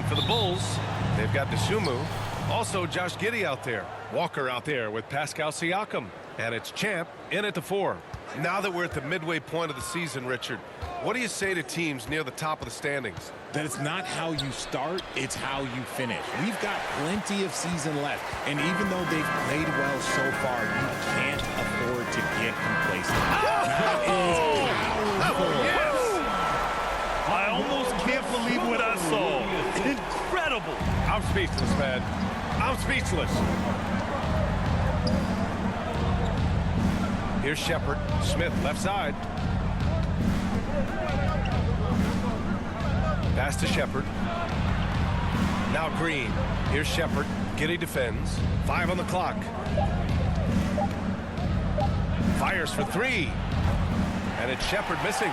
for the Bulls. They've got DeSumo. Also, Josh Giddey out there. Walker out there with Pascal Siakam. And it's Champ in at the 4. Now that we're at the midway point of the season, Richard, what do you say to teams near the top of the standings? That it's not how you start, it's how you finish. We've got plenty of season left, and even though they've played well so far, you can't afford to get complacent. That is powerful. Yes! I almost can't believe what I saw. Incredible. I'm speechless, man. I'm speechless. Here's Shepard. Smith, left side. Pass to Shepard. Now Green. Here's Shepard. Giddey defends. 5 on the clock. Fires for 3. And it's Shepard missing.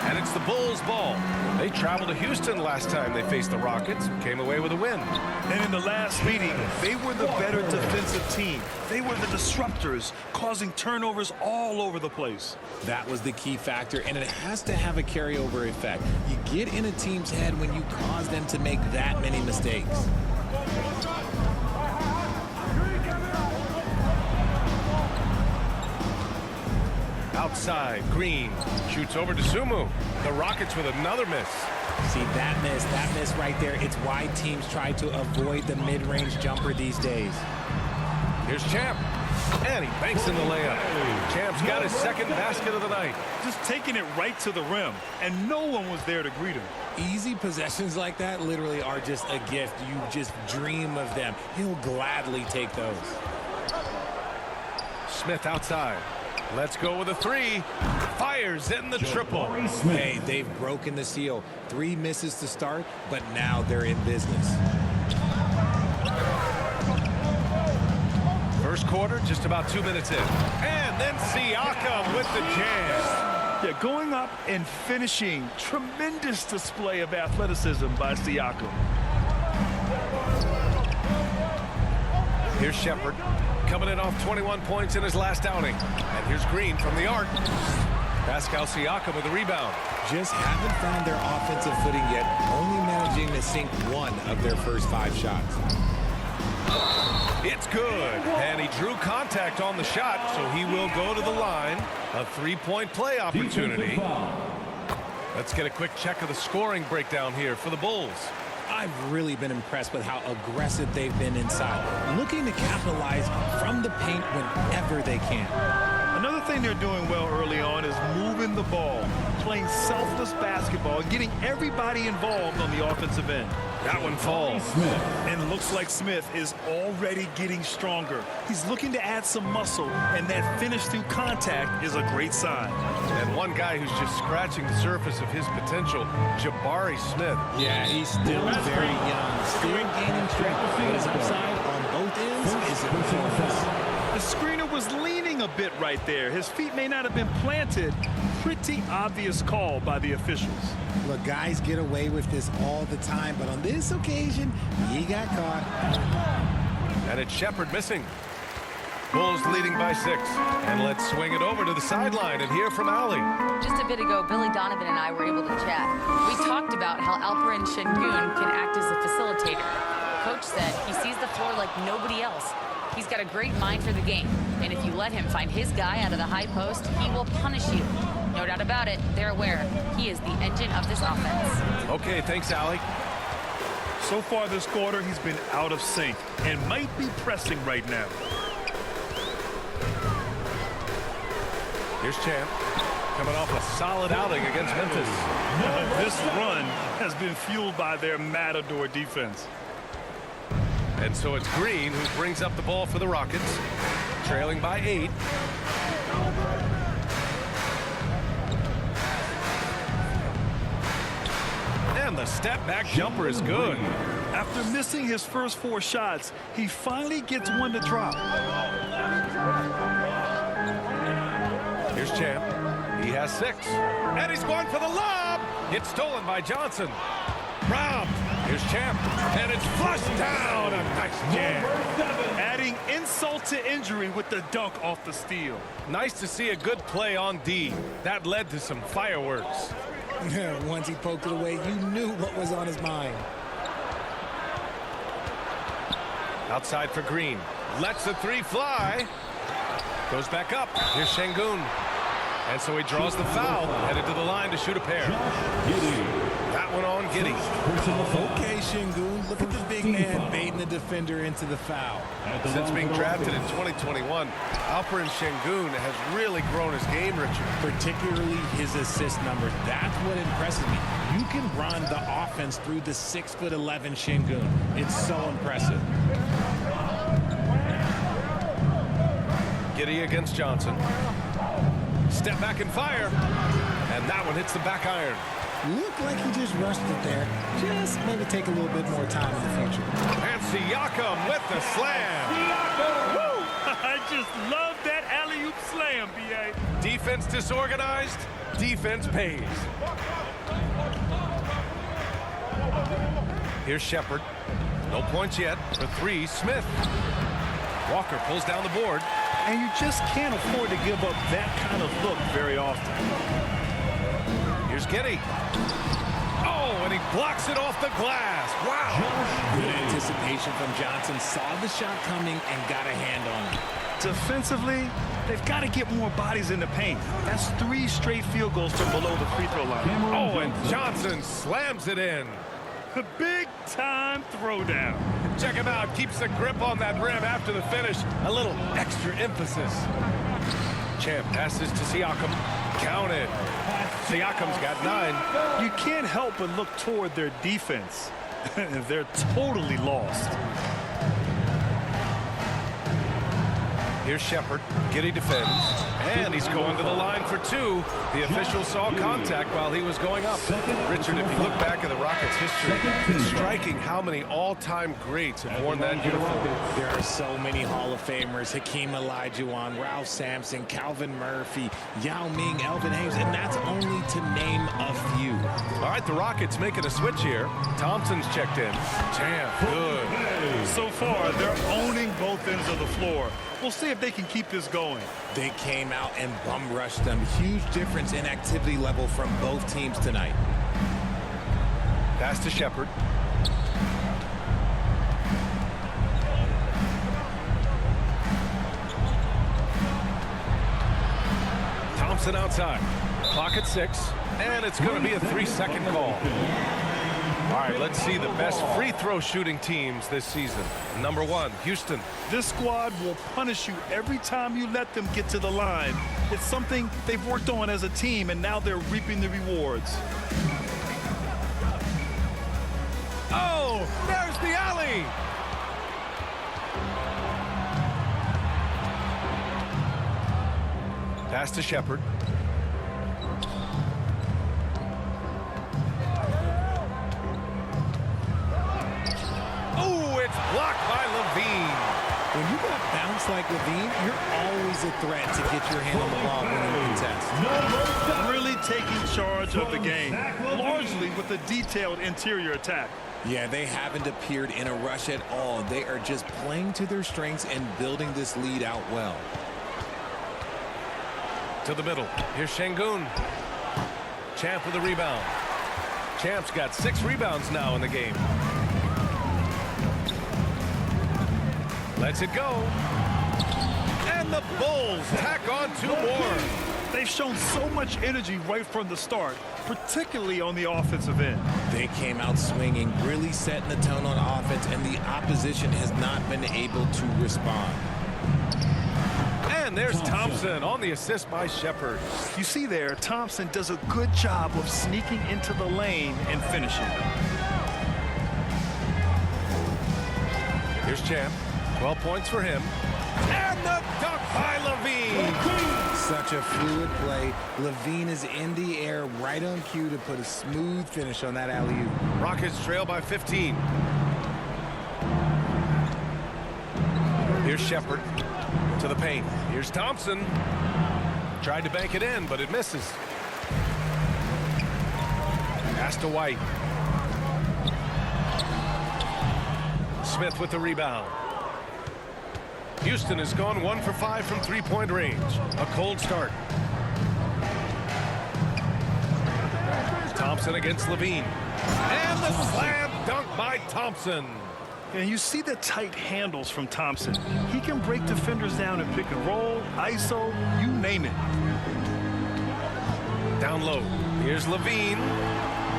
And it's the Bulls' ball. They traveled to Houston last time they faced the Rockets. Came away with a win. And in the last meeting, they were the better defensive team. They were the disruptors, causing turnovers all over the place. That was the key factor, and it has to have a carryover effect. You get in a team's head when you cause them to make that many mistakes. Outside, Green shoots over to Sumu. The Rockets with another miss. See, that miss right there, it's why teams try to avoid the mid-range jumper these days. Here's Champ. And he banks in the layup. Champ's got his second basket of the night. Just taking it right to the rim, and no one was there to greet him. Easy possessions like that literally are just a gift. You just dream of them. He'll gladly take those. Smith outside. Let's go with a 3. Fires in the triple. Hey, they've broken the seal. 3 misses to start, but now they're in business. First quarter, just about 2 minutes in. And then Siakam with the jam. Yeah, going up and finishing. Tremendous display of athleticism by Siakam. Here's Shepard. Coming in off 21 points in his last outing. And here's Green from the arc. Pascal Siakam with the rebound. Just haven't found their offensive footing yet, only managing to sink 1 of their first 5 shots. It's good. And he drew contact on the shot, so he will go to the line. A 3-point play opportunity. Let's get a quick check of the scoring breakdown here for the Bulls. I've really been impressed with how aggressive they've been inside, looking to capitalize from the paint whenever they can. Another thing they're doing well early on is moving the ball, playing selfless basketball, and getting everybody involved on the offensive end. That one falls. And looks like Smith is already getting stronger. He's looking to add some muscle, and that finish through contact is a great sign. And one guy who's just scratching the surface of his potential, Jabari Smith. Yeah, he's still very young, still gaining strength, but his upside on both ends is enormous. The screener was leaning a bit right there. His feet may not have been planted. Pretty obvious call by the officials. Look, guys get away with this all the time, but on this occasion, he got caught. And it's Shepard missing. Bulls leading by 6. And let's swing it over to the sideline and hear from Allie. Just a bit ago, Billy Donovan and I were able to chat. We talked about how Alperen Şengün can act as a facilitator. Coach said he sees the floor like nobody else. He's got a great mind for the game, and if you let him find his guy out of the high post, he will punish you. No doubt about it, they're aware. He is the engine of this offense. Okay, thanks, Allie. So far this quarter, he's been out of sync and might be pressing right now. Here's Champ, coming off a solid outing against Memphis. This run has been fueled by their Matador defense. And so it's Green who brings up the ball for the Rockets, trailing by 8. And the step-back jumper is good. After missing his first 4 shots, he finally gets one to drop. Here's Champ. He has 6. And he's going for the lob. It's stolen by Johnson. Robbed. Here's Champ. And it's flushed down. A nice jam. Adding insult to injury with the dunk off the steal. Nice to see a good play on D. That led to some fireworks. Once he poked it away, you knew what was on his mind. Outside for Green. Lets the three fly. Goes back up. Here's Şengün. And so he draws the foul. Headed to the line to shoot a pair. That one on Giddey. Okay, Şengün. Look at the big man baiting the defender into the foul. Since being drafted in 2021, Alperen Şengün has really grown his game, Richard. Particularly his assist numbers. That's what impresses me. You can run the offense through the 6'11" Şengün. It's so impressive. Giddey against Johnson. Step back and fire. And that one hits the back iron. Looked like he just rushed it there. Just maybe take a little bit more time in the future. And Siakam with the slam. Woo! I just love that alley-oop slam, B.A. Defense disorganized. Defense pays. Here's Shepherd. No points yet. For three, Smith. Walker pulls down the board. And you just can't afford to give up that kind of look very often. Here's Giddey. Oh, and he blocks it off the glass. Wow. Good anticipation from Johnson. Saw the shot coming and got a hand on it. Defensively, they've got to get more bodies in the paint. That's 3 straight field goals from below the free throw line. Oh, and Johnson slams it in. A big-time throwdown. Check him out. Keeps the grip on that rim after the finish. A little extra emphasis. Champ passes to Siakam. Counted. Siakam's got 9. You can't help but look toward their defense. They're totally lost. Here's Shepherd. Giddey defends. And he's going to the line for 2. The official saw contact while he was going up. Richard, if you look back at the Rockets' history, it's striking how many all-time greats have worn that uniform. There are so many Hall of Famers. Hakeem Olajuwon, Ralph Sampson, Calvin Murphy, Yao Ming, Elvin Hayes, and that's only to name a few. All right, the Rockets making a switch here. Thompson's checked in. Champ, good. So far, they're owning both ends of the floor. We'll see if they can keep this going. They came out and bum rushed them. Huge difference in activity level from both teams tonight. Pass to Shepherd. Thompson outside. Clock at 6. And it's going to be a 3-second call. All right, let's see the best free throw shooting teams this season. Number 1, Houston. This squad will punish you every time you let them get to the line. It's something they've worked on as a team, and now they're reaping the rewards. Oh, there's the alley. Pass to Shepherd. Blocked by Levine. When you got bounced like Levine, you're always a threat to get your hand on the ball when you contest. Really taking charge of the game, largely with a detailed interior attack. Yeah, they haven't appeared in a rush at all. They are just playing to their strengths and building this lead out well. To the middle. Here's Şengün. Champ with a rebound. Champ's got 6 rebounds now in the game. Lets it go. And the Bulls tack on 2 more. They've shown so much energy right from the start, particularly on the offensive end. They came out swinging, really setting the tone on offense, and the opposition has not been able to respond. And there's Thompson on the assist by Shepherd. You see there, Thompson does a good job of sneaking into the lane and finishing. Here's Champ. 12 points for him. And the dunk by Levine. Such a fluid play. Levine is in the air right on cue to put a smooth finish on that alley-oop. Rockets trail by 15. Here's Shepherd to the paint. Here's Thompson. Tried to bank it in, but it misses. Pass to White. Smith with the rebound. Houston has gone 1 for 5 from 3-point range. A cold start. Thompson against Levine. And the slam dunk by Thompson. And you see the tight handles from Thompson. He can break defenders down in pick and roll, ISO, you name it. Down low. Here's Levine.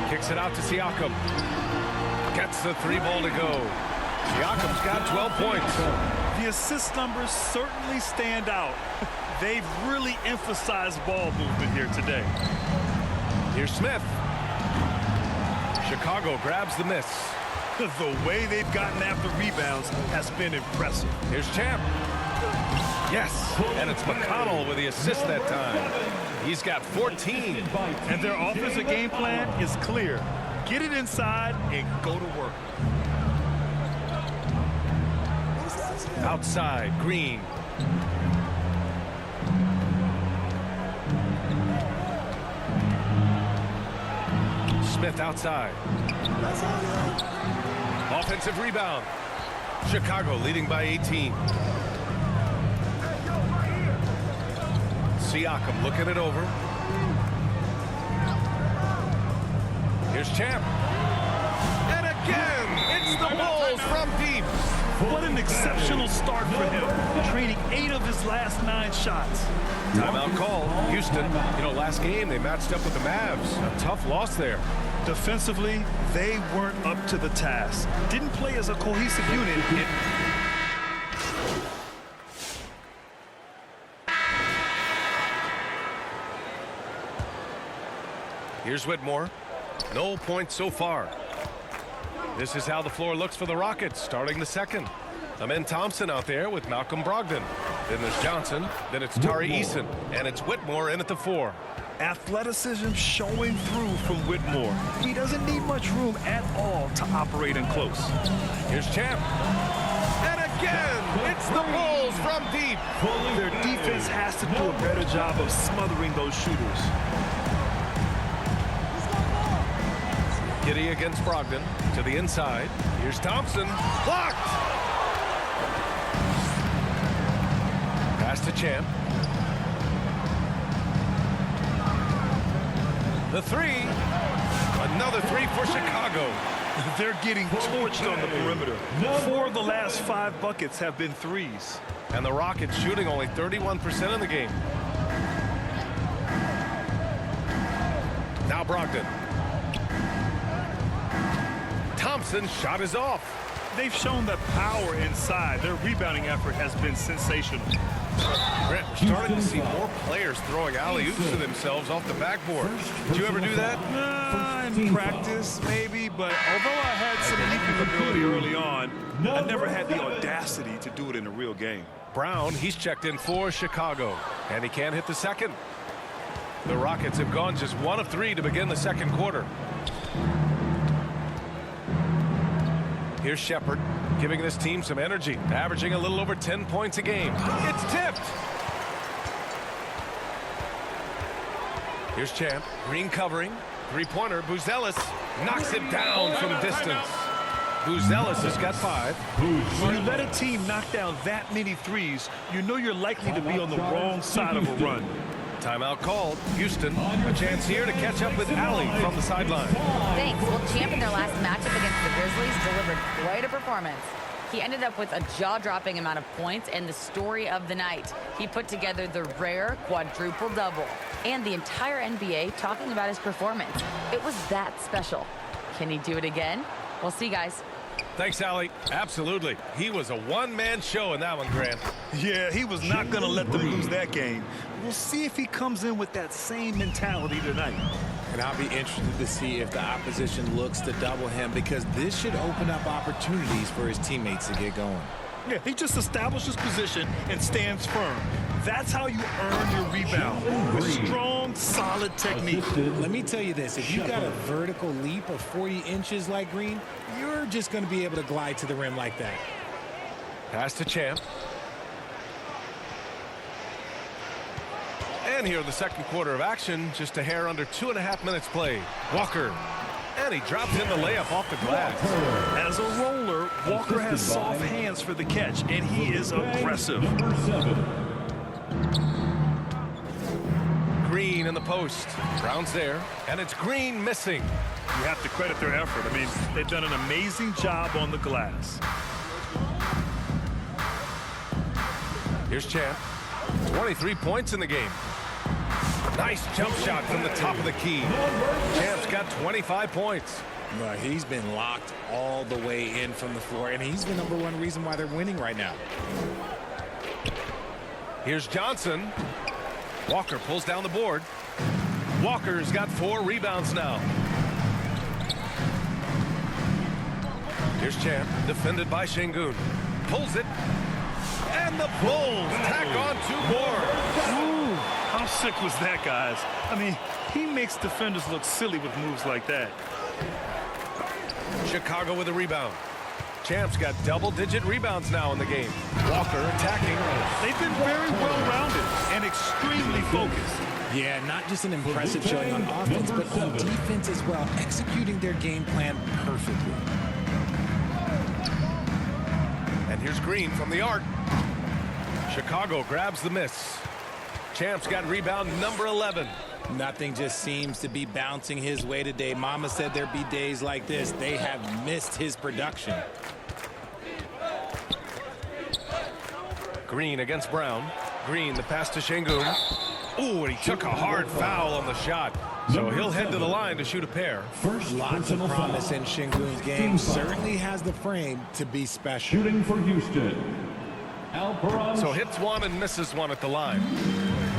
Kicks it out to Siakam. Gets the three ball to go. Siakam's got 12 points. The assist numbers certainly stand out. They've really emphasized ball movement here today. Here's Smith. Chicago grabs the miss. The way they've gotten after rebounds has been impressive. Here's Champ. Yes, and it's McConnell with the assist that time. He's got 14. And their offensive game plan is clear. Get it inside and go to work. Outside, Green. Smith outside. Offensive rebound. Chicago leading by 18. Siakam looking it over. Here's Champ. And again, it's the Bulls from deep. What an exceptional start for him, training 8 of his last 9 shots. Timeout call. Houston, last game they matched up with the Mavs. A tough loss there. Defensively, they weren't up to the task. Didn't play as a cohesive unit. Here's Whitmore. No points so far. This is how the floor looks for the Rockets starting the second. Amen Thompson out there with Malcolm Brogdon. Then there's Johnson. Then it's Tari Eason. And it's Whitmore in at the 4. Athleticism showing through from Whitmore. He doesn't need much room at all to operate in close. Here's Champ. And again, it's the Bulls from deep. Their defense has to do a better job of smothering those shooters. Giddy against Brogdon to the inside. Here's Thompson. Blocked. Pass to Champ. The 3. Another 3 for Chicago. They're getting torched on the perimeter. 4 of the last 5 buckets have been threes. And the Rockets shooting only 31% in the game. Now Brogdon. Thompson's shot is off. They've shown that power inside. Their rebounding effort has been sensational. Brent, we're starting to see more players throwing alley-oops to themselves off the backboard. Did you ever do that? In practice, maybe, but although I had some leaping ability early on, I never had the audacity to do it in a real game. Brown, he's checked in for Chicago, and he can't hit the second. The Rockets have gone just 1 of 3 to begin the second quarter. Here's Shepard, giving this team some energy, averaging a little over 10 points a game. It's tipped. Here's Champ, Green covering, 3-pointer, Buzelis knocks it down from distance. Buzelis has got 5. When you let a team knock down that many threes, you know you're likely to be on the wrong side of a run. Timeout called. Houston, a chance here to catch up with Allie from the sideline. Thanks. Well, Champ in their last matchup against the Grizzlies delivered quite a performance. He ended up with a jaw-dropping amount of points and the story of the night. He put together the rare quadruple-double. And the entire NBA talking about his performance. It was that special. Can he do it again? We'll see, guys. Thanks, Allie. Absolutely. He was a one-man show in that one, Grant. Yeah, he was not going to let them lose that game. We'll see if he comes in with that same mentality tonight. And I'll be interested to see if the opposition looks to double him, because this should open up opportunities for his teammates to get going. Yeah, he just establishes position and stands firm. That's how you earn your rebound, with strong, solid technique. Let me tell you this, if you got a vertical leap of 40 inches like Green, you're just going to be able to glide to the rim like that. Pass to Champ. And here in the second quarter of action, just a hair under 2.5 minutes played. Walker. And he drops in the layup off the glass. As a roller, Walker has soft hands for the catch, and he is aggressive. Green in the post. Brown's there, and it's Green missing. You have to credit their effort. I mean, they've done an amazing job on the glass. Here's Champ. 23 points in the game. Nice jump shot from the top of the key. Champ's got 25 points. But he's been locked all the way in from the floor, and he's the #1 reason why they're winning right now. Here's Johnson. Walker pulls down the board. Walker's got 4 rebounds now. Here's Champ, defended by Şengün. Pulls it. And the Bulls tack on 2 more. Ooh, how sick was that, guys? I mean, he makes defenders look silly with moves like that. Chicago with a rebound. Champ's got double-digit rebounds now in the game. Walker attacking. They've been very well-rounded and extremely focused. Yeah, not just an impressive showing on offense, but on defense as well, executing their game plan perfectly. And here's Green from the arc. Chicago grabs the miss. Champ's got rebound number 11. Nothing just seems to be bouncing his way today. Mama said there'd be days like this. They have missed his production. Green against Brown. Green, the pass to Şengün. Ooh, and he took a hard foul on the shot. So he'll head to the line to shoot a pair. Lots of promise in Şengün's game. Certainly has the frame to be special. Shooting for Houston. So hits one and misses one at the line.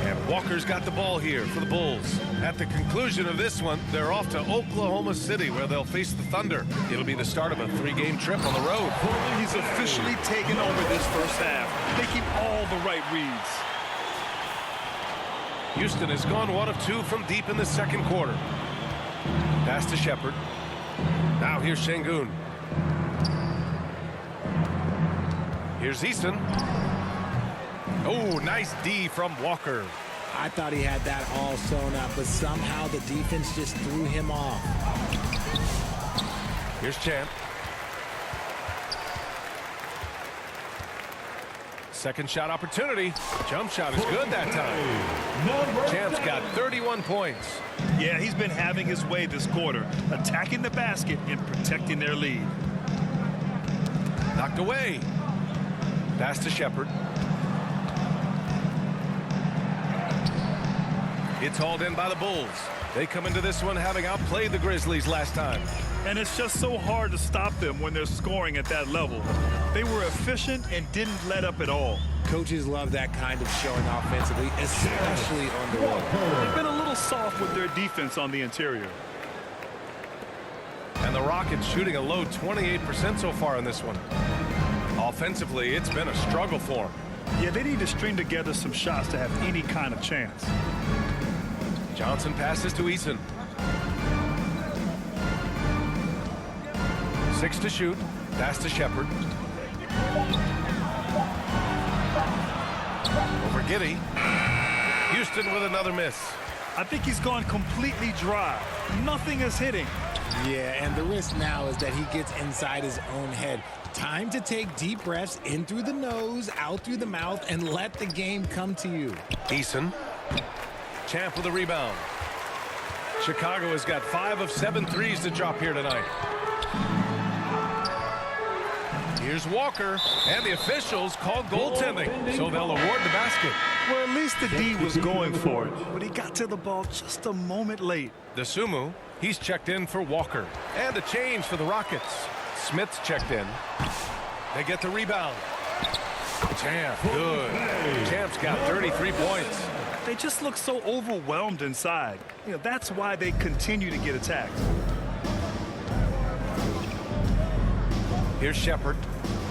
And Walker's got the ball here for the Bulls. At the conclusion of this one, they're off to Oklahoma City, where they'll face the Thunder. It'll be the start of a 3-game trip on the road. He's officially taken over this first half, making all the right reads. Houston has gone 1 of 2 from deep in the second quarter. Pass to Shepard. Now here's Şengün. Here's Easton. Oh, nice D from Walker. I thought he had that all sewn up, but somehow the defense just threw him off. Here's Champ. Second shot opportunity. Jump shot is good that time. Champ's got 31 points. Yeah, he's been having his way this quarter, attacking the basket and protecting their lead. Knocked away. Pass to Shepard. It's hauled in by the Bulls. They come into this one having outplayed the Grizzlies last time. And it's just so hard to stop them when they're scoring at that level. They were efficient and didn't let up at all. Coaches love that kind of showing offensively, especially on the road. They've been a little soft with their defense on the interior. And the Rockets shooting a low 28% so far in this one. Offensively, it's been a struggle for them. Yeah, they need to string together some shots to have any kind of chance. Johnson passes to Eason. 6 to shoot. Pass to Shepard. Over Giddey. Houston with another miss. I think he's gone completely dry. Nothing is hitting. Yeah, and the risk now is that he gets inside his own head. Time to take deep breaths in through the nose, out through the mouth, and let the game come to you. Eason. Champ with a rebound. Chicago has got 5 of 7 threes to drop here tonight. Here's Walker, and the officials called goaltending, so they'll award the basket. Well, at least the D was going for it, but he got to the ball just a moment late. The Sumu, he's checked in for Walker. And a change for the Rockets. Smith's checked in. They get the rebound. Champ, good. Champ's got 33 points. They just look so overwhelmed inside. You know, that's why they continue to get attacked. Here's Shepard.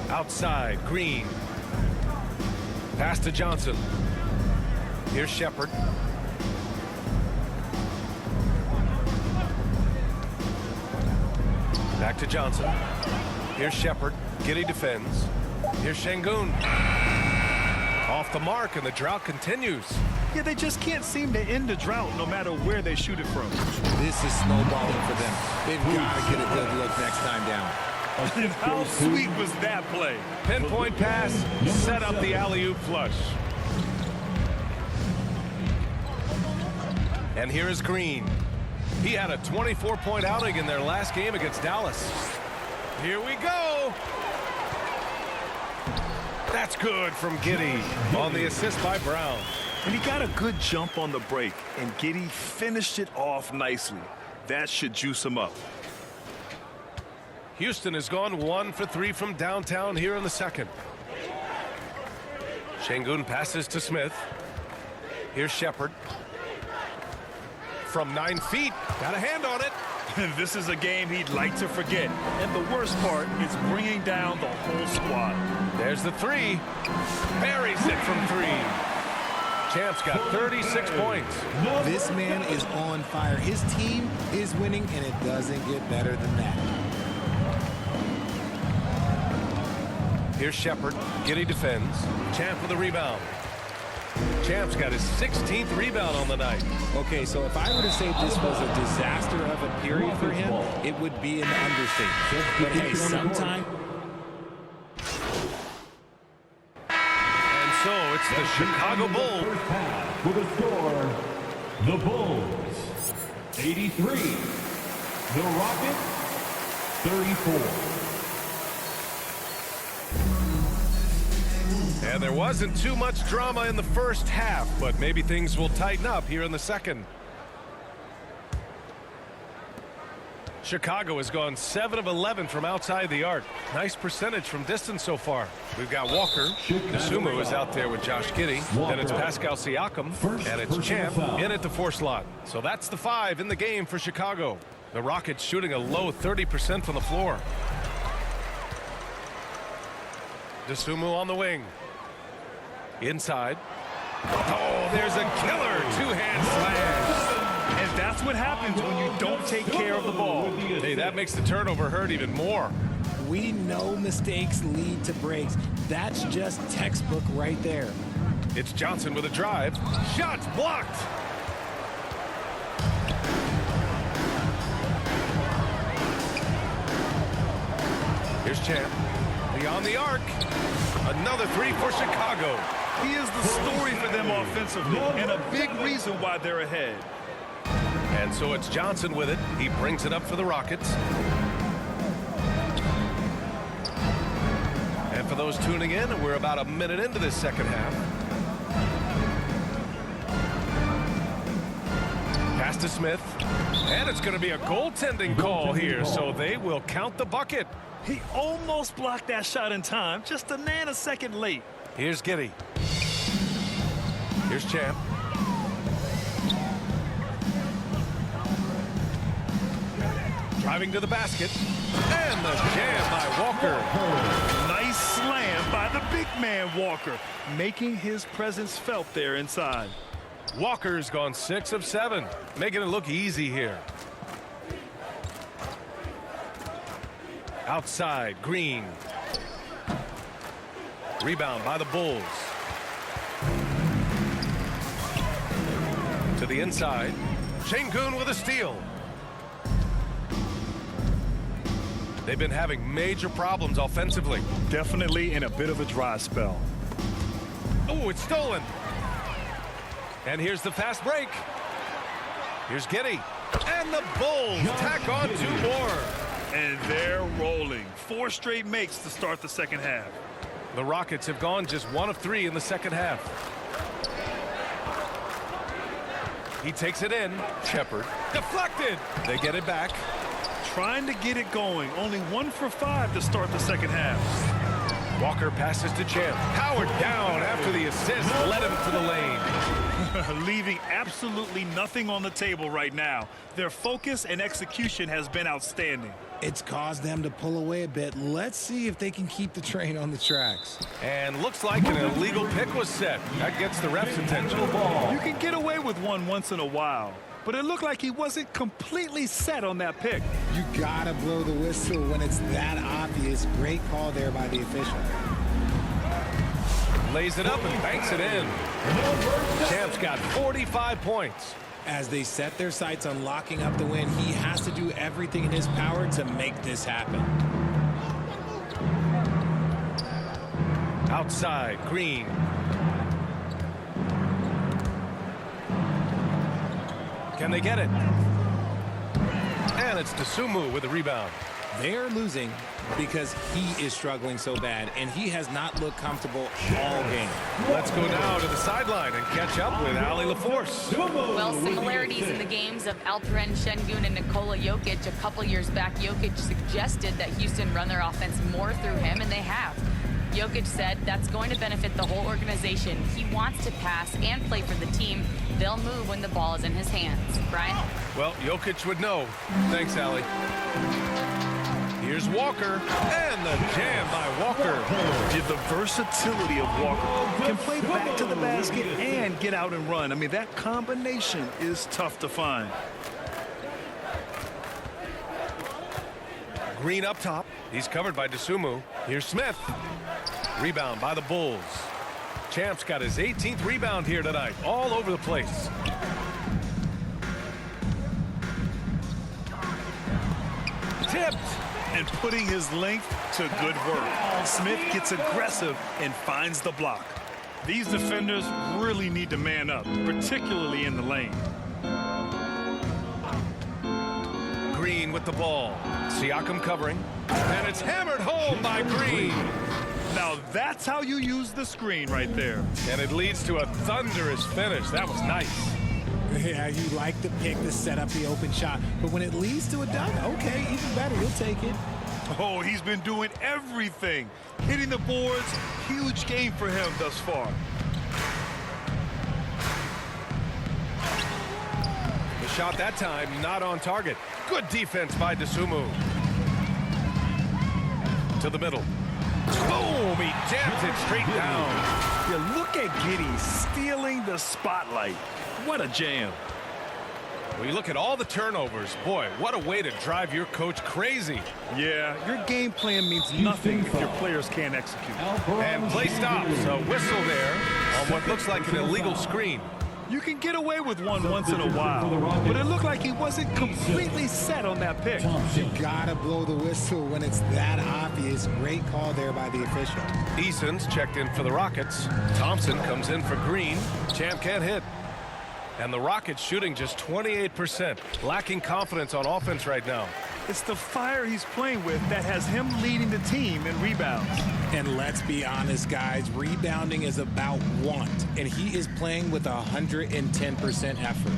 Outside, Green. Pass to Johnson. Here's Shepard. Back to Johnson. Here's Shepard. Giddey defends. Here's Şengün. Off the mark, and the drought continues. Yeah, they just can't seem to end the drought no matter where they shoot it from. This is snowballing for them. They've got to get a good look next time down. And how sweet was that play? Pinpoint pass, set up the alley-oop flush. And here is Green. He had a 24-point outing in their last game against Dallas. Here we go. That's good from Giddey on the assist by Brown. And he got a good jump on the break, and Giddey finished it off nicely. That should juice him up. Houston has gone 1 for 3 from downtown here in the second. Şengün passes to Smith. Here's Shepard. From 9 feet, got a hand on it. This is a game he'd like to forget. And the worst part is bringing down the whole squad. There's the 3. Buries it from 3. Champ's got 36 points. This man is on fire. His team is winning, and it doesn't get better than that. Here's Shepard. Giddey defends. Champ with a rebound. Champ's got his 16th rebound on the night. Okay, so if I were to say this was a disaster of a period for him, it would be an understatement. But hey, sometime... And so it's the Chicago Bulls. With a score, the Bulls 83, the Rockets 34. And there wasn't too much drama in the first half, but maybe things will tighten up here in the second. Chicago has gone 7 of 11 from outside the arc. Nice percentage from distance so far. We've got Walker. Nasumu is out there with Josh Giddey. Then it's Pascal Siakam. And it's Champ in at the 4 slot. So that's the 5 in the game for Chicago. The Rockets shooting a low 30% from the floor. Nasumu on the wing. Inside. Oh, there's a killer 2-hand slam. And that's what happens when you don't take care of the ball. Hey, that makes the turnover hurt even more. We know mistakes lead to breaks. That's just textbook right there. It's Johnson with a drive. Shots blocked. Here's Champ. Beyond the arc. Another 3 for Chicago. He is the story for them offensively, and a big reason why they're ahead. And so it's Johnson with it. He brings it up for the Rockets. And for those tuning in, we're about a minute into this second half. Pass to Smith. And it's going to be a goaltending call here, so they will count the bucket. He almost blocked that shot in time, just a nanosecond late. Here's Giddey. Here's Champ. Driving to the basket. And the jam by Walker. Nice slam by the big man Walker, making his presence felt there inside. Walker's gone 6 of 7, making it look easy here. Outside, Green. Rebound by the Bulls. To the inside. Şengün with a steal. They've been having major problems offensively. Definitely in a bit of a dry spell. Oh, it's stolen. And here's the fast break. Here's Giddey. And the Bulls tack on 2 more. And they're rolling. 4 straight makes to start the second half. The Rockets have gone just 1 of 3 in the second half. He takes it in. Shepard. Deflected. They get it back. Trying to get it going. Only 1 for 5 to start the second half. Walker passes to Champ. Powered down after the assist. Led him to the lane. Leaving absolutely nothing on the table right now. Their focus and execution has been outstanding. It's caused them to pull away a bit. Let's see if they can keep the train on the tracks. And looks like an illegal pick was set. That gets the ref's attention. You can get away with one once in a while, but it looked like he wasn't completely set on that pick. You gotta blow the whistle when it's that obvious. Great call there by the official. Lays it up and banks it in. Champ's got 45 points. As they set their sights on locking up the win, he has to do everything in his power to make this happen. Outside, Green. Can they get it? And it's Nasumu with the rebound. They're losing, because he is struggling so bad, and he has not looked comfortable all game. Let's go now to the sideline and catch up with Ali LaForce. Well, similarities in the games of Alperen Şengün and Nikola Jokic. A couple years back, Jokic suggested that Houston run their offense more through him, and they have. Jokic said that's going to benefit the whole organization. He wants to pass and play for the team. They'll move when the ball is in his hands. Brian? Well, Jokic would know. Thanks, Ali. Here's Walker, and the jam by Walker. Yeah, the versatility of Walker. Can play back to the basket and get out and run. I mean, that combination is tough to find. Green up top. He's covered by Dosunmu. Here's Smith. Rebound by the Bulls. Champ's got his 18th rebound here tonight. All over the place. Tipped. And putting his length to good work. Smith gets aggressive and finds the block. These defenders really need to man up, particularly in the lane. Green with the ball. Siakam covering. And it's hammered home by Green. Now that's how you use the screen right there. And it leads to a thunderous finish. That was nice. Yeah, you like the pick to set up the open shot, but when it leads to a dunk, okay, even better, you'll take it. Oh, he's been doing everything. Hitting the boards, huge game for him thus far. The shot that time not on target. Good defense by Dosunmu. To the middle. Boom! He jams it straight down. Yeah, look at Giddey stealing the spotlight. What a jam. When you look at all the turnovers, boy, what a way to drive your coach crazy. Yeah, your game plan means nothing if your players can't execute. And play stops. A whistle there on what looks like an illegal screen. You can get away with one once in a while, but it looked like he wasn't completely set on that pick. You gotta blow the whistle when it's that obvious. Great call there by the official. Eason's checked in for the Rockets. Thompson comes in for Green. Champ can't hit. And the Rockets shooting just 28%. Lacking confidence on offense right now. It's the fire he's playing with that has him leading the team in rebounds. And let's be honest, guys, rebounding is about want, and he is playing with 110% effort.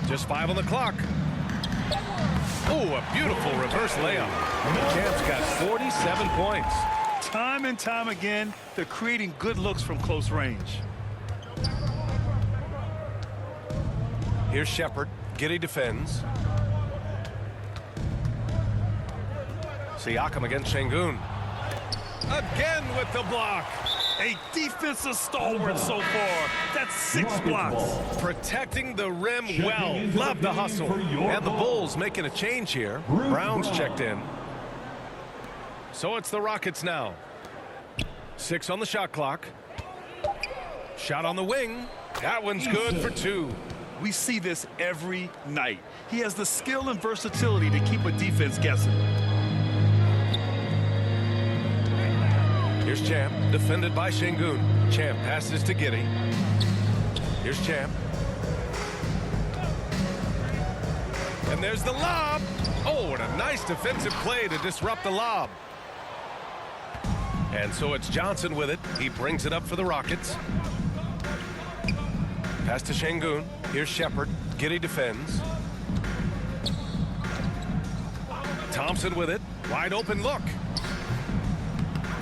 Just 5 on the clock. Oh, a beautiful reverse layup. Champ's got 47 points. Time and time again, they're creating good looks from close range. Here's Shepherd. Giddey defends. Siakam against Şengün. Again with the block. A defensive stalwart so far. That's 6 blocks. Protecting the rim well. Love the hustle. And the Bulls making a change here. Brown's checked in. So it's the Rockets now. 6 on the shot clock. Shot on the wing. That one's good for 2. We see this every night. He has the skill and versatility to keep a defense guessing. Here's Champ, defended by Şengün. Champ passes to Giddey. Here's Champ. And there's the lob. Oh, and a nice defensive play to disrupt the lob. And so it's Johnson with it. He brings it up for the Rockets. Pass to Şengün. Here's Shepherd. Giddey defends. Thompson with it. Wide open look.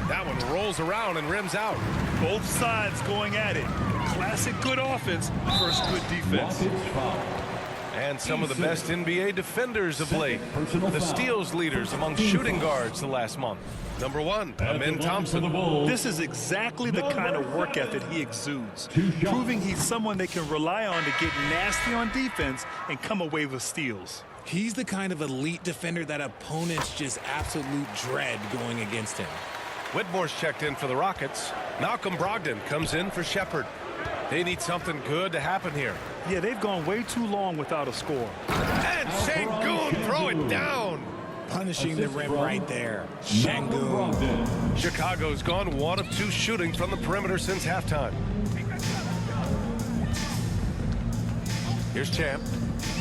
That one rolls around and rims out. Both sides going at it. Classic good offense versus good defense. And some of the best NBA defenders of late. The steals leaders among shooting guards the last month. Number 1, Amin Thompson. This is exactly the kind of work ethic he exudes, proving he's someone they can rely on to get nasty on defense and come away with steals. He's the kind of elite defender that opponents just absolute dread going against him. Whitmore's checked in for the Rockets. Malcolm Brogdon comes in for Shepherd. They need something good to happen here. Yeah, they've gone way too long without a score. And Şengün throw it down. Punishing the rim right there. Şengün. Chicago's gone 1 of 2 shooting from the perimeter since halftime. Here's Champ.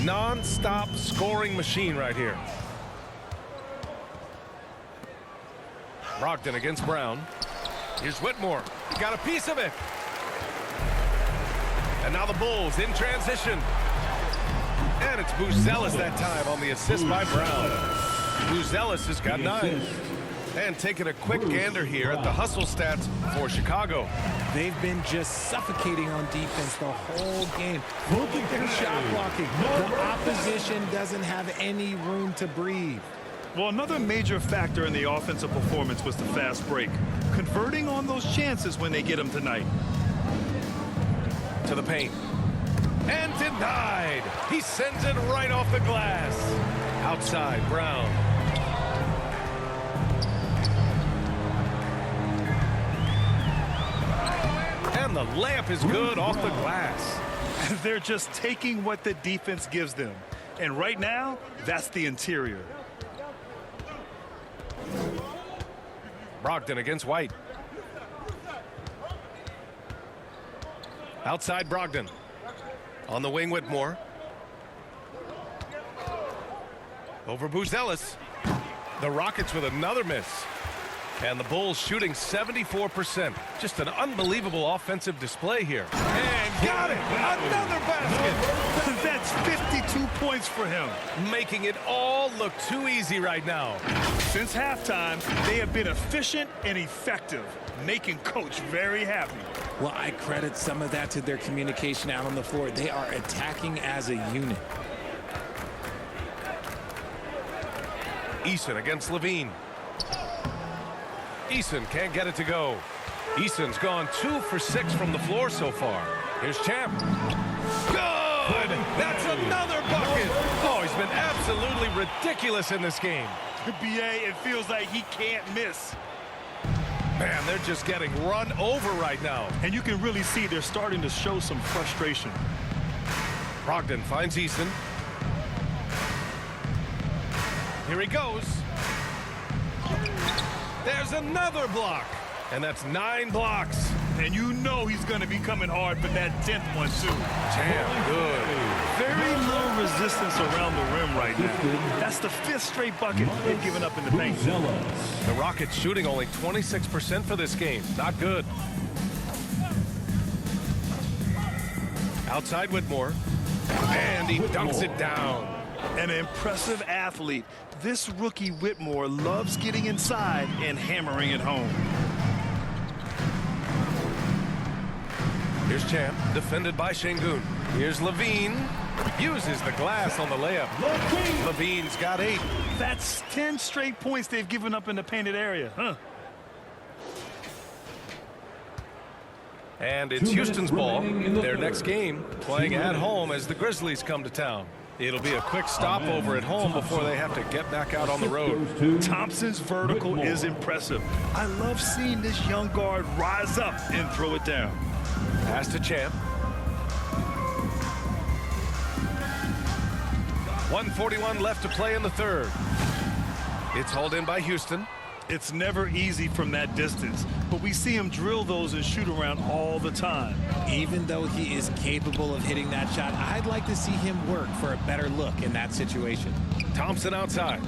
Non-stop scoring machine right here. Brogdon against Brown. Here's Whitmore. He got a piece of it. And now the Bulls in transition. And it's Buzelis that time on the assist by Brown. Buzelis has got 9. And taking a quick gander here at the hustle stats for Chicago. They've been just suffocating on defense the whole game. Look at their shot blocking. The opposition doesn't have any room to breathe. Well, another major factor in the offensive performance was the fast break. Converting on those chances when they get them tonight. To the paint. And denied. He sends it right off the glass. Outside, Brown. And the layup is good off the glass. They're just taking what the defense gives them. And right now, that's the interior. Brogdon against White. Outside Brogdon. On the wing, Whitmore. Over Buzelis. The Rockets with another miss. And the Bulls shooting 74%. Just an unbelievable offensive display here. And got it! Another basket! That's 52 points for him. Making it all look too easy right now. Since halftime, they have been efficient and effective, making Coach very happy. Well, I credit some of that to their communication out on the floor. They are attacking as a unit. Eason against Levine. Eason can't get it to go. Eason's gone 2 for 6 from the floor so far. Here's Champ. Good! That's another bucket! Oh, he's been absolutely ridiculous in this game. BA, it feels like he can't miss. Man, they're just getting run over right now. And you can really see they're starting to show some frustration. Brogdon finds Eason. Here he goes. There's another block. And that's 9 blocks. And you know he's going to be coming hard for that 10th one, too. Damn good. Very little resistance around the rim right now. That's the 5th straight bucket they've given up in the paint. The Rockets shooting only 26% for this game. Not good. Outside Whitmore. And he dunks it down. An impressive athlete. This rookie Whitmore loves getting inside and hammering it home. Here's Champ, defended by Şengün. Here's Levine. Uses the glass on the layup. Levine's got 8. That's 10 straight points they've given up in the painted area, huh? And it's Houston's ball. Their next game, playing at home as the Grizzlies come to town. It'll be a quick stopover at home before they have to get back out on the road. Thompson's vertical is impressive. I love seeing this young guard rise up and throw it down. Pass to Champ. 1:41 left to play in the third. It's hauled in by Houston. It's never easy from that distance, but we see him drill those and shoot around all the time. Even though he is capable of hitting that shot, I'd like to see him work for a better look in that situation. Thompson outside.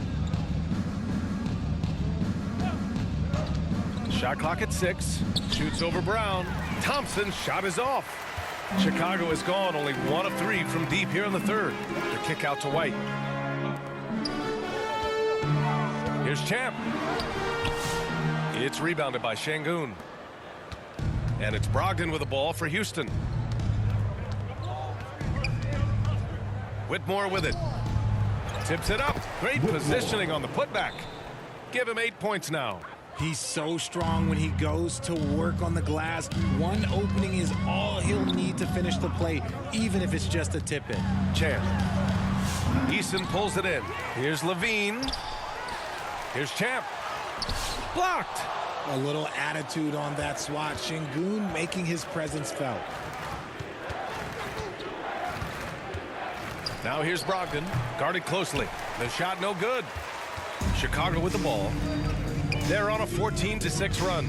Shot clock at 6. Shoots over Brown. Thompson's shot is off. Chicago is gone only 1 of 3 from deep here in the third. The kick out to White. Here's Champ. It's rebounded by Şengün. And it's Brogdon with the ball for Houston. Whitmore with it. Tips it up. Great positioning on the putback. Give him 8 points now. He's so strong when he goes to work on the glass. One opening is all he'll need to finish the play, even if it's just a tip-in. Champ. Eason pulls it in. Here's Levine. Here's Champ. Blocked. A little attitude on that swat. Şengün making his presence felt. Now here's Brogdon. Guarded closely. The shot no good. Chicago with the ball. They're on a 14-6 run.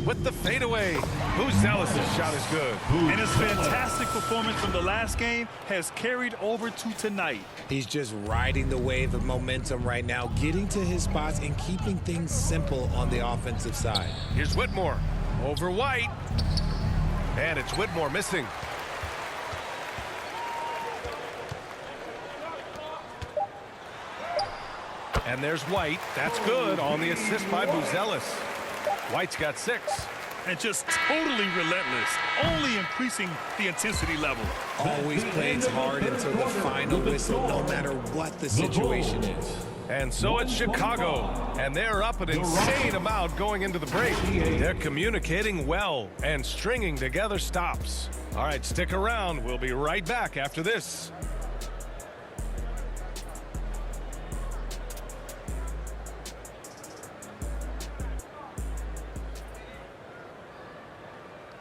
with the fadeaway. Buzelis' shot is good. And his fantastic performance from the last game has carried over to tonight. He's just riding the wave of momentum right now, getting to his spots and keeping things simple on the offensive side. Here's Whitmore over White. And it's Whitmore missing. And there's White. That's good on the assist by Buzelis. White's got 6. And just totally relentless, only increasing the intensity level. Always plays hard until the final whistle, no matter what the situation is. And so it's Chicago, and they're up an insane amount going into the break. They're communicating well and stringing together stops. All right, stick around. We'll be right back after this.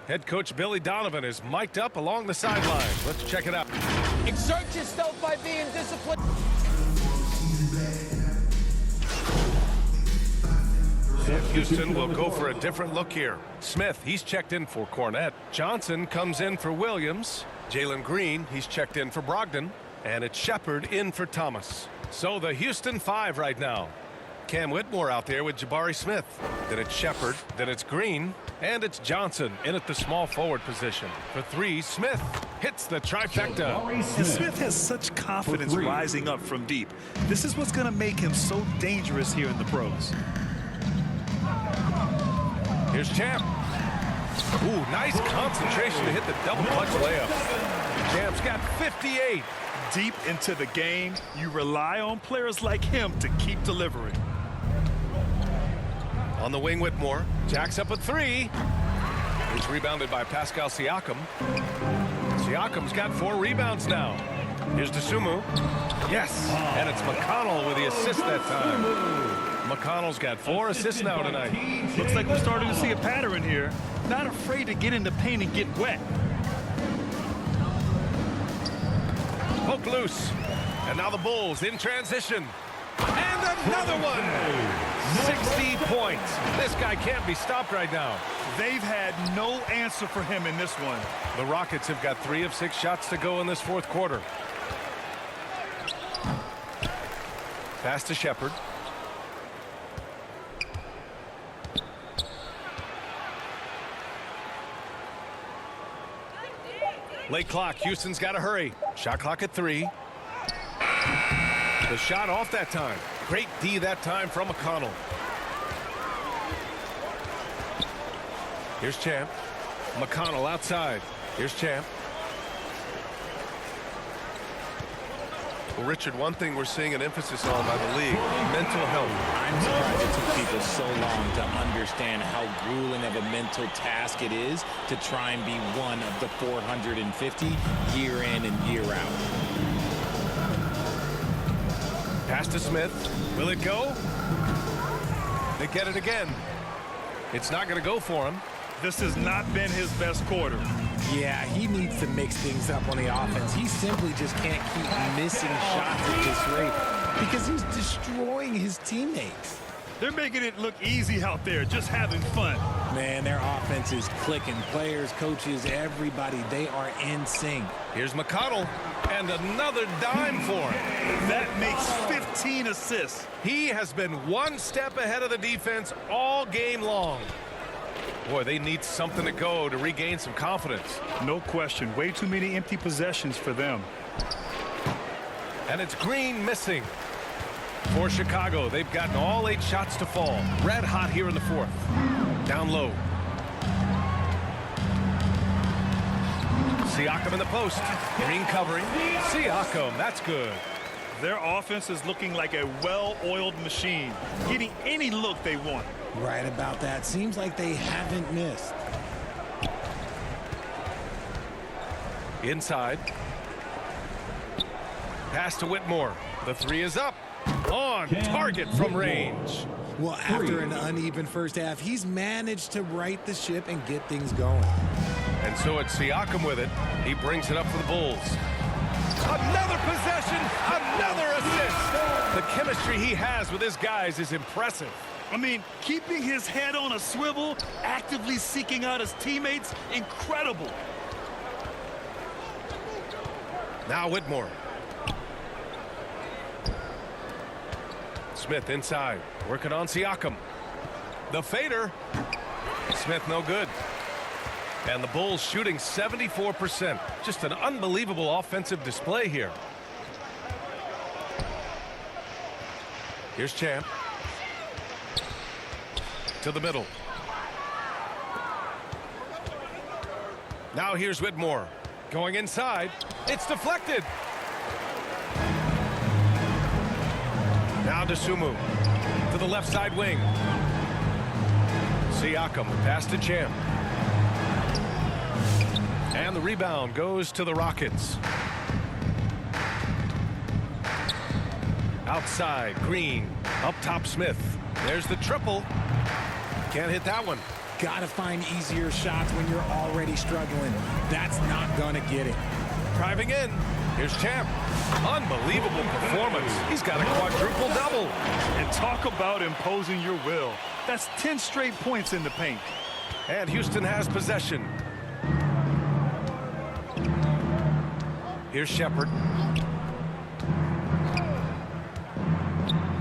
Head coach Billy Donovan is mic'd up along the sidelines. Let's check it out. Exert yourself by being disciplined. Houston will go for a different look here. Smith, he's checked in for Cornette. Johnson comes in for Williams. Jalen Green, he's checked in for Brogdon. And it's Shepard in for Thomas. So the Houston 5 right now. Cam Whitmore out there with Jabari Smith. Then it's Shepard. Then it's Green. And it's Johnson in at the small forward position. For 3, Smith hits the trifecta. And Smith has such confidence rising up from deep. This is what's going to make him so dangerous here in the pros. Here's Champ. Ooh, nice concentration to hit the double clutch layup. Champ's got 58. Deep into the game, you rely on players like him to keep delivering. On the wing, Whitmore. Jacks up a 3. It's rebounded by Pascal Siakam. Siakam's got 4 rebounds now. Here's DeSumo. Yes, and it's McConnell with the assist that time. McConnell's got 4 assists now tonight. Looks like we're starting to see a pattern here. Not afraid to get in the paint and get wet. Poke loose. And now the Bulls in transition. And another one. 60 points. This guy can't be stopped right now. They've had no answer for him in this one. The Rockets have got 3 of 6 shots to go in this 4th quarter. Pass to Shepard. Late clock. Houston's got to hurry. Shot clock at 3. The shot off that time. Great D that time from McConnell. Here's Champ. McConnell outside. Here's Champ. Well, Richard, one thing we're seeing an emphasis on by the league, mental health. I'm surprised it took people so long to understand how grueling of a mental task it is to try and be one of the 450 year in and year out. Pass to Smith. Will it go? They get it again. It's not going to go for him. This has not been his best quarter. Yeah, he needs to mix things up on the offense. He simply just can't keep missing shots at this rate because he's destroying his teammates. They're making it look easy out there, just having fun. Man, their offense is clicking. Players, coaches, everybody, they are in sync. Here's McConnell, and another dime for him. That makes 15 assists. He has been one step ahead of the defense all game long. Boy, they need something to go to regain some confidence. No question. Way too many empty possessions for them. And it's Green missing. For Chicago, they've gotten all 8 shots to fall. Red hot here in the 4th. Down low. Siakam in the post. Green covering. Siakam, that's good. Their offense is looking like a well-oiled machine, getting any look they want. Right about that. Seems like they haven't missed. Inside. Pass to Whitmore. The 3 is up. On target from range. Well, after an uneven first half, he's managed to right the ship and get things going. And so it's Siakam with it. He brings it up for the Bulls. Another possession, another assist. The chemistry he has with his guys is impressive. I mean, keeping his head on a swivel, actively seeking out his teammates, incredible. Now Whitmore. Smith inside, working on Siakam. The fader. Smith no good. And the Bulls shooting 74%. Just an unbelievable offensive display here. Here's Champ. To the middle. Now here's Whitmore. Going inside. It's deflected. Now to Sumu. To the left side wing. Siakam pass to Champ. And the rebound goes to the Rockets. Outside, Green. Up top, Smith. There's the triple. Can't hit that one. Gotta find easier shots when you're already struggling. That's not gonna get it. Driving in. Here's Champ. Unbelievable performance. He's got a quadruple double. And talk about imposing your will. That's 10 straight points in the paint. And Houston has possession. Here's Shepherd.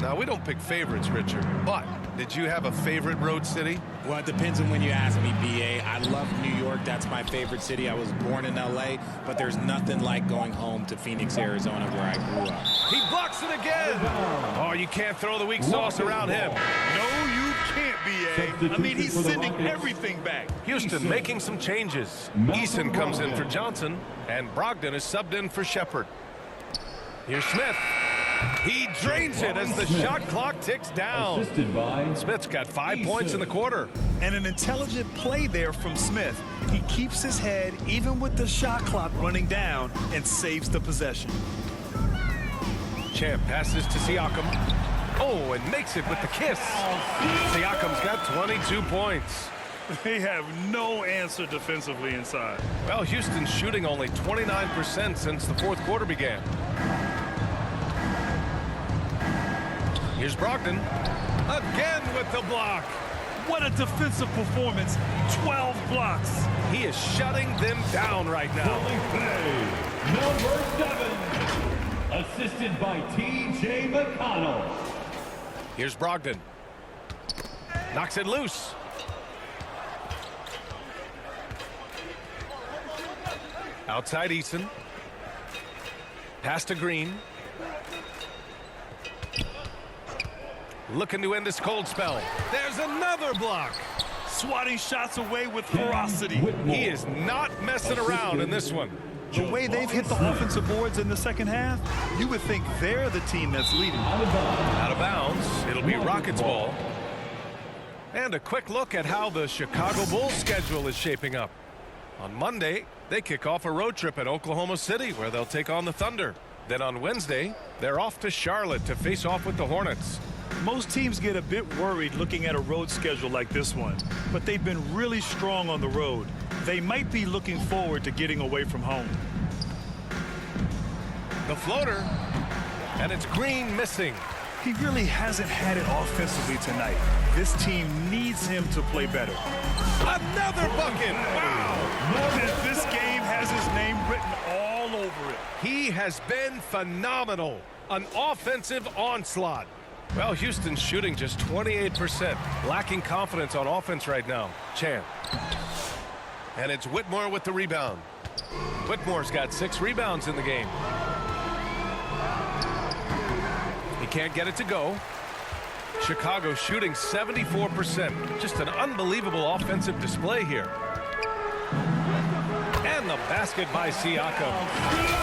Now, we don't pick favorites, Richard, but did you have a favorite road city? Well, it depends on when you ask me, B.A. I love New York. That's my favorite city. I was born in L.A., but there's nothing like going home to Phoenix, Arizona, where I grew up. He blocks it again. Oh, you can't throw the weak sauce around him. No, you can't, B.A. I mean, he's sending everything back. Houston making some changes. Eason comes in for Johnson, and Brogdon is subbed in for Shepherd. Here's Smith. He drains it as the shot clock ticks down. Smith's got 5 points in the quarter. And an intelligent play there from Smith. He keeps his head even with the shot clock running down and saves the possession. Champ passes to Siakam. Oh, and makes it with the kiss. Siakam's got 22 points. They have no answer defensively inside. Well, Houston's shooting only 29% since the fourth quarter began. Here's Brogdon. Again with the block. What a defensive performance. 12 blocks. He is shutting them down right now. Number 7, assisted by T.J. McConnell. Here's Brogdon. Knocks it loose. Outside Eason. Pass to Green. Looking to end this cold spell. There's another block. Swatting shots away with ferocity. He is not messing around in this one. The way they've hit the offensive boards in the second half, you would think they're the team that's leading. Out of bounds. It'll be Rockets ball. And a quick look at how the Chicago Bulls schedule is shaping up. On Monday, they kick off a road trip at Oklahoma City where they'll take on the Thunder. Then on Wednesday, they're off to Charlotte to face off with the Hornets. Most teams get a bit worried looking at a road schedule like this one, but they've been really strong on the road. They might be looking forward to getting away from home. The floater, and it's Green missing. He really hasn't had it offensively tonight. This team needs him to play better. Another bucket! Wow! This game has his name written all over it. He has been phenomenal. An offensive onslaught. Well, Houston's shooting just 28%. Lacking confidence on offense right now. Champ. And it's Whitmore with the rebound. Whitmore's got 6 rebounds in the game. He can't get it to go. Chicago shooting 74%. Just an unbelievable offensive display here. And the basket by Siakam.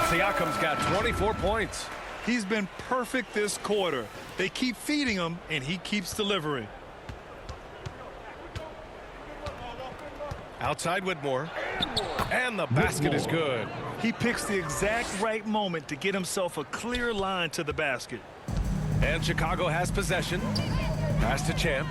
Siakam's got 24 points. He's been perfect this quarter. They keep feeding him, and he keeps delivering. Outside Whitmore. And the basket is good. He picks the exact right moment to get himself a clear line to the basket. And Chicago has possession. Pass to Champ.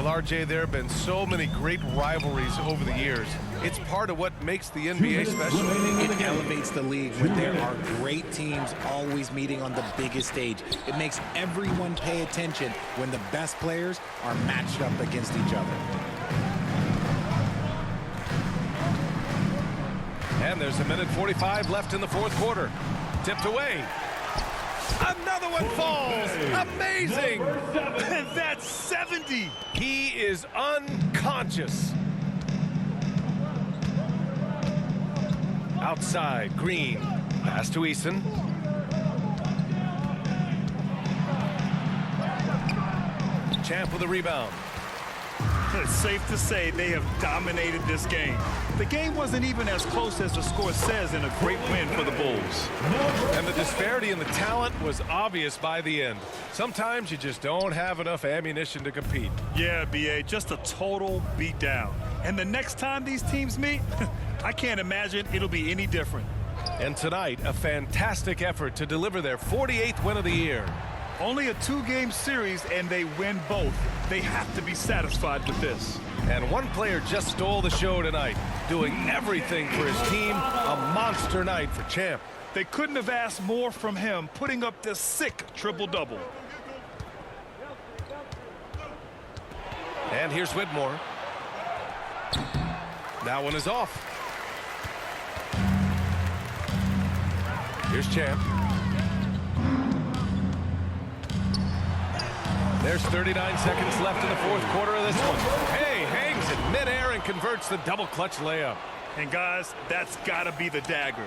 Well, RJ, there have been so many great rivalries over the years. It's part of what makes the NBA special. It elevates the league when there are great teams always meeting on the biggest stage. It makes everyone pay attention when the best players are matched up against each other. And there's 1:45 left in the fourth quarter. Tipped away. Another one falls. Amazing. And that's 70. He is unconscious. Outside, Green. Pass to Eason. Champ with a rebound. It's safe to say they have dominated this game. The game wasn't even as close as the score says in a great win for the Bulls. And the disparity in the talent was obvious by the end. Sometimes you just don't have enough ammunition to compete. Yeah, B.A., just a total beatdown. And the next time these teams meet, I can't imagine it'll be any different. And tonight, a fantastic effort to deliver their 48th win of the year. Only a 2-game series, and they win both. They have to be satisfied with this. And one player just stole the show tonight, doing everything for his team. A monster night for Champ. They couldn't have asked more from him, putting up this sick triple-double. And here's Whitmore. That one is off. Here's Champ. There's 39 seconds left in the fourth quarter of this one. Hey, hangs it midair and converts the double clutch layup. And guys, that's gotta be the dagger.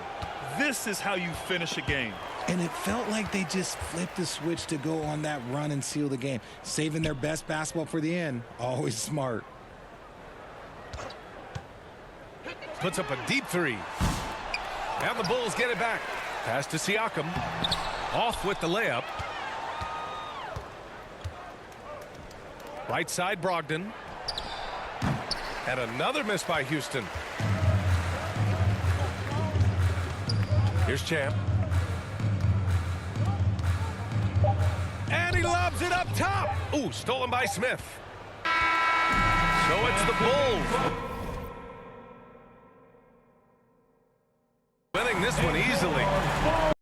This is how you finish a game. And it felt like they just flipped the switch to go on that run and seal the game. Saving their best basketball for the end. Always smart. Puts up a deep three. And the Bulls get it back. Pass to Siakam. Off with the layup. Right side, Brogdon. And another miss by Houston. Here's Champ. And he lobs it up top. Ooh, stolen by Smith. So it's the Bulls winning this one easily.